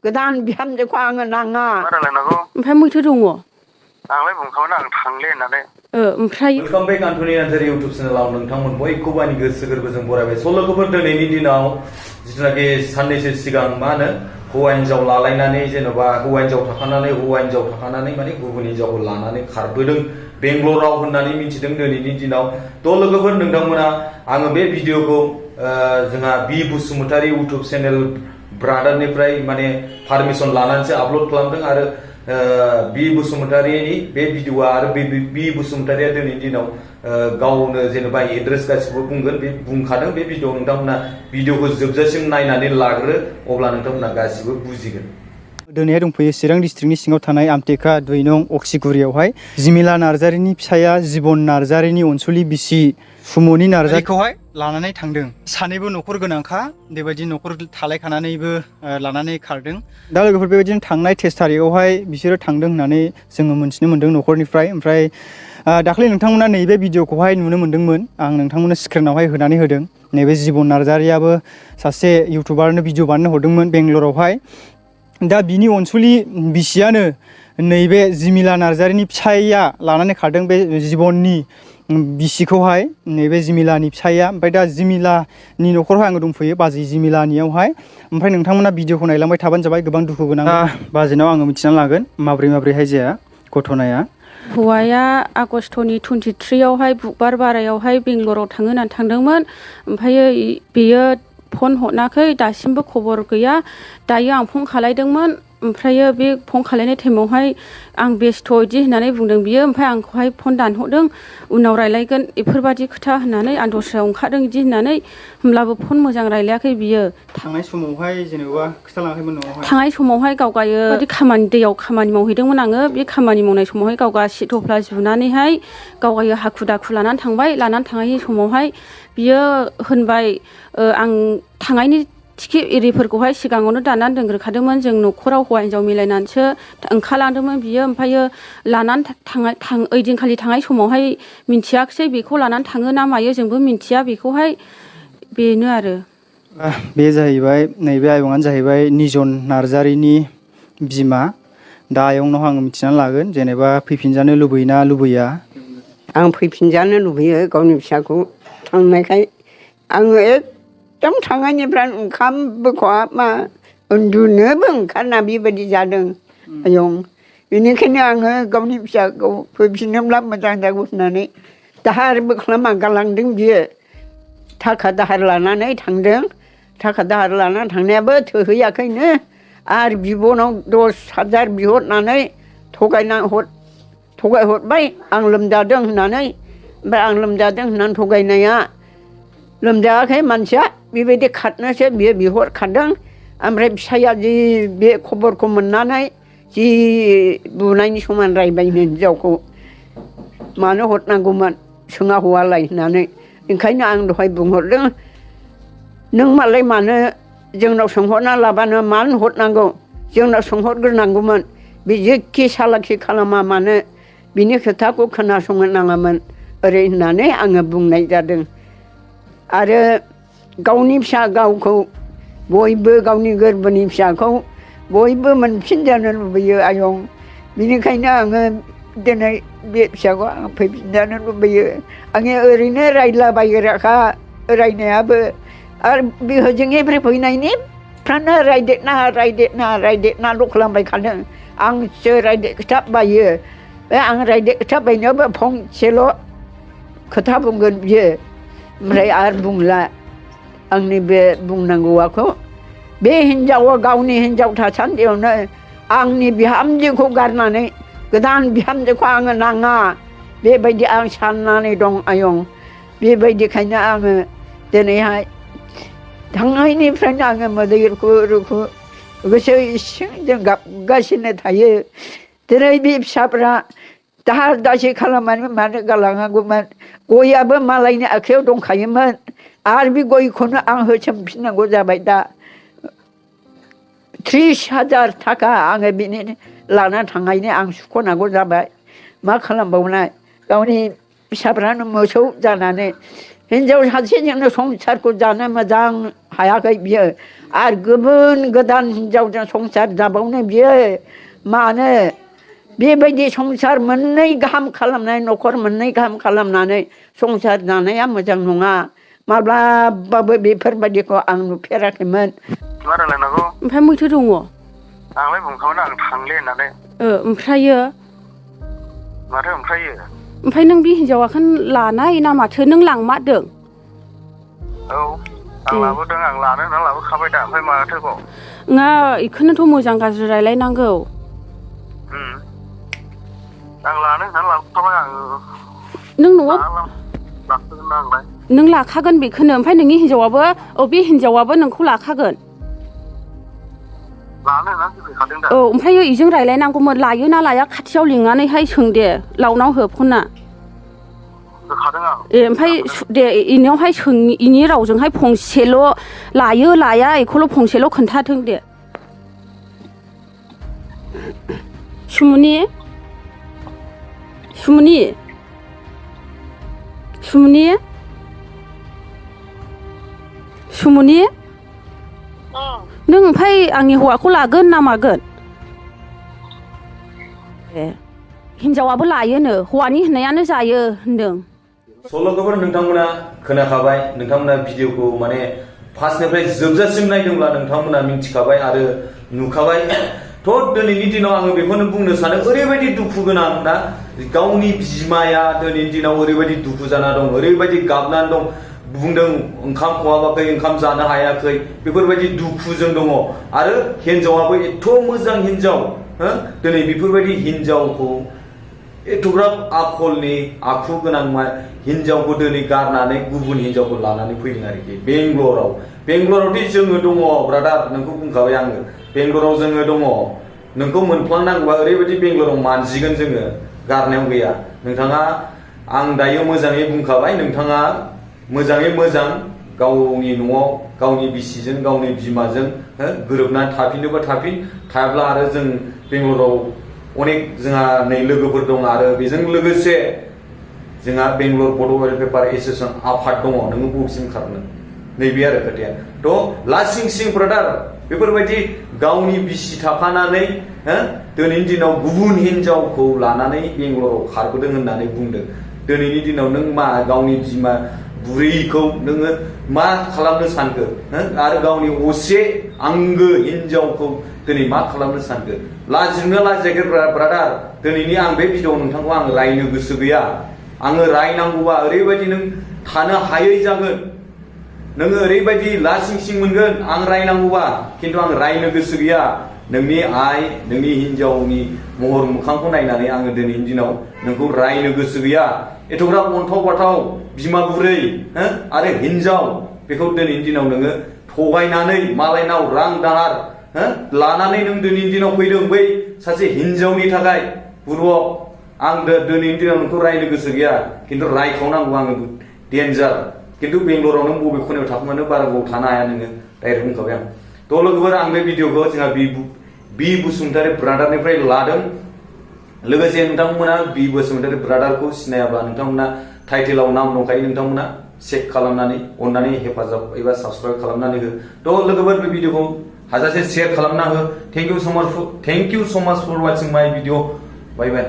गोदान बिहामजोखौ आङो नाङा मा रायलायनांगौ ओमफ्राय मैथो दङ आंलाय बुंखाबायना आं थांले होननानै ओमफ्राय वेलकाम बेक आन्टनि आन्सारि इउटुब चेनेलाव नोंथांमोन बयखौबो आंनि गोसो गोरबोजों बरायबाय सल'खौबो दिनैनि दिनाव जिथुनाखि साननैसो सिगां मा होनो हौवा हिन्जाव लालायनानै जेन'बा हौवा हिन्जाव थाखानानै माने गुबुन हिन्जावखौ लानानै खारबोदों बेंगलराव होननानै मिथिदों दिनैनि दिनाव थ' लोगोफोर नोंथांमोना आङो बे भिडिअखौ जोंहा बि बसुमतारी इउटुब चेनेल ब्रादारनिफ्राय माने पारमिसन लानानैसो आपल'ड खालामदों आरो बि बसुमतारीनि बे भिडिअआ आरो बि बसुमतारीया दिनैनि दिनाव गावनो जेनेबा एड्रेस गासिबो बुंगोन बे बुंखादों बे भिडिअ नोंथांमोना भिडिअखौ जोबजासिम नायनानै लाग्रो अब्ला नोंथांमोना गासिबो बुजिगोन दिनैहाय दंफैयो चिरां डिस्ट्रिक्टनि सिङाव थानाय आमटेका 2 नं अक्सिगुरियावहाय जिमिला नार्जारिनि फिसाया जिबन नार्जारिनि अनसुलि बिसि सुमनि नार्जारिखौहाय लानानै थांदों सानैबो न'खर गोनांखा बेबायदि न'खर थालायखानानैबो लानानै खारदों दा लोगोफोर बेबायदिनो थांनाय 13 थारिखआवहाय बिसोरो थांदों होननानै जोङो मोनथिनो मोन्दों न'खरनिफ्राय ओमफ्राय दाखालि नोंथांमोना नैबे भिडिअखौहाय नुनो मोन्दोंमोन आं नोंथांमोननो स्क्रिनावहाय होनानै होदों नैबे जिबन नार्जारियाबो सासे इउटुबारनो भिडिअ बानायनो हरदोंमोन बेंगलरावहाय दा बिनि अनसुलि बिसियानो नैबे जिमिला नार्जारिनि फिसाया लानानै खारदों बे जिबननि बिसिखौहाय नैबे जिमिलानि फिसाया ओमफ्राय दा जिमिलानि न'खरावहाय आङो दंफैयो बाजै जिमिलानियावहाय ओमफ्राय नोंथांमोना भिडिअखौ नायलांबाय थाबानो जाबाय गोबां दुखु गोनां बाजैनाव आङो मिथिना लागोन माब्रैहाय जाया घटनाया हौवाया आगष्टनि 23आवहाय बुधबार बारायावहाय बेंगलराव थाङो होननानै थांदोंमोन ओमफ्रायो बेयो फन हरनाखै दासिमबो खबर गैया दायो आं फन खालायदोंमोन ओमफ्रायो बे फन खालायनाय टाइमावहाय आं बेस्थ' इदि होननानै बुंदों बियो ओमफ्राय आंखौहाय फन दानहरदों उनाव रायलायगोन बेफोरबायदि खोथा होननानै आं दस्रायाव ओंखारदों इदि होननानै होमब्लाबो फन मोजां रायलायाखै बियो थांनाय समावहाय जेनेबा खिथालाङाखैमोन न'आवहाय थांनाय समावहाय गावगायो खामानि दैयाव खामानि मावहैदोंमोन आङो बे खामानि मावनाय समावहाय गावगा सिथ'फ्ला जुनानैहाय गावगायो हाखु दाखु लानानै थांनायनि समावहाय बियो होनबाय आं थांनायनि टिकेट एरिफोरखौहाय सिगाङावनो दाननानै दोनग्रोखादोंमोन जों न'खराव हौवा हिन्जाव मिलायनानैसो ओंखारलांदोंमोन बियो ओमफ्रायो लानानै ओइदिनखालि थांनाय समावहाय मिन्थियाखिसै बेखौ लानानै थाङो ना मायो जोंबो मिन्थिया बेखौहाय बेनो आरो बे जाहैबाय नैबे आयंआनो जाहैबाय निजन नार्जारिनि बिमा दा आयंनाव आङो मिथिनानै लागोन जेनेबा फैफिनजानो लुबैयोना लुबैया आं फैफिनजानो लुबैयो गावनि फिसाखौ थांनायखाय आङो एकदम थांनायनिफ्राय ओंखामबो खहाबा उन्दुनोबो ओंखारना बेबायदि जादों आयं बेनिखायनो आङो गावनि फिसाखौ फैफिनोब्ला मोजां जागौ होननानै दाहारबो खालामना गालांदों बियो थाखा दाहार लानानै थांदों थाखा दाहार लानानै थांनायाबो थोहैयाखैनो आरो बिब'नाव 10,000 बिहरनानै थगायहरबाय आं लोमजादों होननानै ओमफ्राय आं लोमजादों होननानै थगायनाया लोमजायाखै मानसिया बेबायदि खारनोसो बियो बिहरखादों ओमफ्राय फिसाया जि बे खबरखौ मोननानै जि बुनायनि समान रायबायनो हिन्जावखौ मानो हरनांगौमोन सोङा हौवालाय होननानै ओंखायनो आं दहाय बुंहरदों नों मालाय मानो जोंनाव सोंहरना लाबानो मानो हरनांगौ जोंनाव सोंहरग्रोनांगौमोन बे जेखि सालाखि खालामा मानो बिनि खोथाखौ खोनासंनो नाङामोन ओरै होननानै आङो बुंनाय जादों आरो गावनि फिसा गावखौ बयबो गावनि गोरबोनि फिसाखौ बयबो मोनफिनजानो लुबैयो आयं बिनिखायनो आङो दिनै बे फिसाखौ आं फैफिनजानो लुबैयो आङो ओरैनो रायलाबायग्राखा रायनायाबो आरो बे हजोंनिफ्राय फैनायनिफ्रानो रायदेरनाल' खालामबायखादों आंसो रायदेर खोथा बायो बे आं रायदेर खोथा बायनायावबो फंसेल' खोथा बुंगोन बियो ओमफ्राय आरो बुंला आंनि बे बुंनांगौआखौ बे हिन्जावा गावनि हिन्जाव थासान्दियावनो आंनि बिहामजोखौ गारनानै गोदान बिहामजोखौ आङो नाङा बेबायदि आं साननानै दं आयं बेबायदिखायनो आङो दिनैहाय थांनायनिफ्रायनो आङो मोदै रुखु गोसो इसिंजों गाबगासिनो थायो दिनै बे फिसाफ्रा दाहार दासि खालामनानै मानो गालाङांगौमोन गयाबो मालायनि आखायाव दंखायोमोन आरो बे गयखौनो आं होसोमफिननांगौ जाबाय दा 30,000 थाखा आङो बिनि लाना थांनायनि आं सुख'नांगौ जाबाय मा खालामबावनाय गावनि फिसाफ्रानो मोसौ जानानै हिन्जाव सासेजोंनो संसारखौ जानो मोजां हायाखै बियो आरो गुबुन गोदान हिनजावजों संसार जाबावनो बियो मानो बेबायदि संसार मोननै गाहाम खालामनाय न'खर मोननै गाहाम खालामनानै संसार जानाया मोजां नङा माब्लाबाबो बेफोरबायदिखौ आं नुफेराखैमोन मा रायलायनांगौ ओमफ्राय मैथो दङ आंलाय बुंखाबाय आं थांले होननानै ओमफ्रायो माथो ओमफ्रायो ओमफ्राय नों बे हिनजावाखौ लानाय ना माथो नों लांमारदों औ आं लाबोदों आं लानो होनना लाबोखाबाय दा ओमफ्राय माथोबाव नङा बेखौनोथ' मोजां गाज्रि रायलायनांगौ आं लानो होनना लाबोखाबाय आं नों न'आव लाखोगोन ना आंलाय नों लाखागोन बेखौनो ओमफ्राय नोंनि हिनजावाबो बे हिनजावाबो नोंखौ लाखागोन लानो होनना फैखादों दा औ ओमफ्राय बेजों रायलायनांगौमोन लायो ना लाया खाथियाव लिंनानैहाय सों दे लावनाव हो फना होखादों आं ओमफ्राय दे इनियावहाय सों इनि रावजोंहाय फंसेल' लायो लाया बेखौल' फंसेल' खोन्थाथों दे सुमुनि सुमुनि सुमुनि सुमुनि नों ओमफ्राय आंनि हौवाखौ लागोन ना मागोन ए हिनजावाबो लायोनो हौवानि होननायानो जायो होनदों सल'खौबो नोंथांमोना खोनाखाबाय नोंथांमोना भिडिअखौ माने फार्स्टनिफ्राय जोबजासिम नायदोंब्ला नोंथांमोना मिथिखाबाय आरो नुखाबाय थ' दिनैनि दिनाव आङो बेखौनो बुंनो सानो ओरैबायदि दुखु गोनां ना गावनि बिमाया दिनैनि दिनाव ओरैबायदि दुखु जाना दं ओरैबायदि गाबनानै दं बुंदों ओंखाम खहाबाखै ओंखाम जानो हायाखै बेफोरबायदि दुखुजों दङ आरो हिनजावाबो एथ' मोजां हिनजाव दिनै बेफोरबायदि हिनजावखौ एथ'ग्राब आखलनि आखु गोनां हिनजावखौ दिनै गारनानै गुबुन हिनजावखौ लानानै फैदों आरोखि बेंगलरावदि जोङो दङ ब्रादार नोंखौ बुंखाबाय आङो बेंगलराव जोङो दङ नोंखौ मोनफ्लांनांगौबा ओरैबायदि बेंगलराव मानजिगोन जोङो गारनायाव गैया नोंथाङा आं दायो मोजाङै बुंखाबाय नोंथाङा मोजाङै मोजां गावनि न'आव गावनि बिसिजों गावनि बिमाजों गोरोबनानै थाफिनोबा थाफिन थायाब्ला आरो जों बेंगलराव अनेक जोंहा नै लोगोफोर दं आरो बेजों लोगोसे जोंहा बेंगलर बड' वेलफेयार एस'सिएशन आफाद दङ नोङो बबेसिम खारनो नैबे आरो खोथाया थ' लासिं सिं ब्रादार बेफोरबायदि गावनि बिसि थाफानानै दिनैनि दिनाव गुबुन हिनजावखौ लानानै बेंगलराव खारबोदों होननानै बुंदों दिनैनि दिनाव नों मा गावनि बिमा बुरैखौ नोङो मा खालामनो सानखो आरो गावनि असे आंगो हिनजावखौ दिनै मा खालामनो सानखो लाजिनो लाजियाखै ब्रादार दिनैनि आं बे भिडिअ नोंथांखौ आं रायनो गोसो गैया आङो रायनांगौबा ओरैबायदि नों थानो हायै जागोन नोङो ओरैबायदि लासिं सिं मोनगोन आं रायनांगौबा खिन्थु आं रायनो गोसो गैया नोंनि आइ नोंनि हिनजावनि महर मोखांखौ नायनानै आङो दिनैनि दिनाव नोंखौ रायनो गोसो गैया एथ'ग्राब अन्थाव बाथाव बिमा बुरै आरो हिनजाव बेखौ दिनैनि दिनाव नोङो थगायनानै मालायनाव रां दाहार लानानै नों दिनैनि दिनाव फैदों बै सासे हिनजावनि थाखाय बुरुआव आं दिनैनि दिनाव नोंखौ रायनो गोसो गैया खिन्थु रायखावनांगौ आङो डेन्जार खिन्थु बेंगलराव नों बबे खनायाव थाखोमानो बारा गोबाव थानो हाया नोङो डाइरेक्ट बुंखाबाय आं थ' लोगोफोर आं बे भिडिअखौ जोंहा बि बसुमतारी ब्रादारनिफ्राय लादों लोगोसे नोंथांमोना बि बसुमतारी ब्रादारखौ सिनायाब्ला नोंथांमोना टाइटेलाव नाम दंखायो नोंथांमोना चेक खालामनानै अननानै हेफाजाब एबा साबस्क्राइब खालामनानै हो थ' लोगोफोर बे भिडिअखौ हाजासे शेयार खालामना हो थेंक इउ सो माच फर वाचिं माय भिडिअ बाय बाय